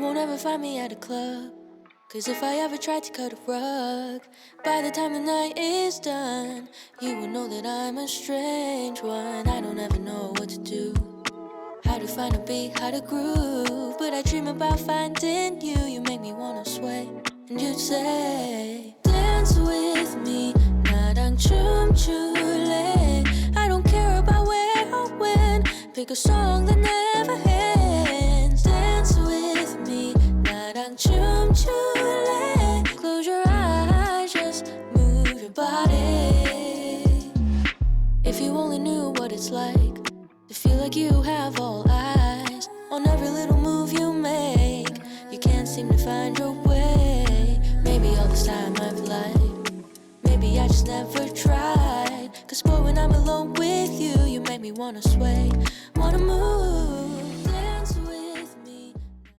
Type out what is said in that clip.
won't ever find me at a club, cause if I ever tried to cut a rug, by the time the night is done, you will know that I'm a strange one. I don't ever know what to do, how to find a beat, how to groove, but I dream about finding you. You make me wanna sway, and you'd say, dance with me, 나랑 춤출래. I don't care about where or when, pick a song that never ends. Dance with me, 나랑 춤출래. Close your eyes, just move your body. If you only knew what it's like to feel like you have all eyes on every little move you make, you can't seem to find your way. Maybe all this time I've lied, maybe I just never tried, cause boy, when I'm alone with you, you make me wanna sway.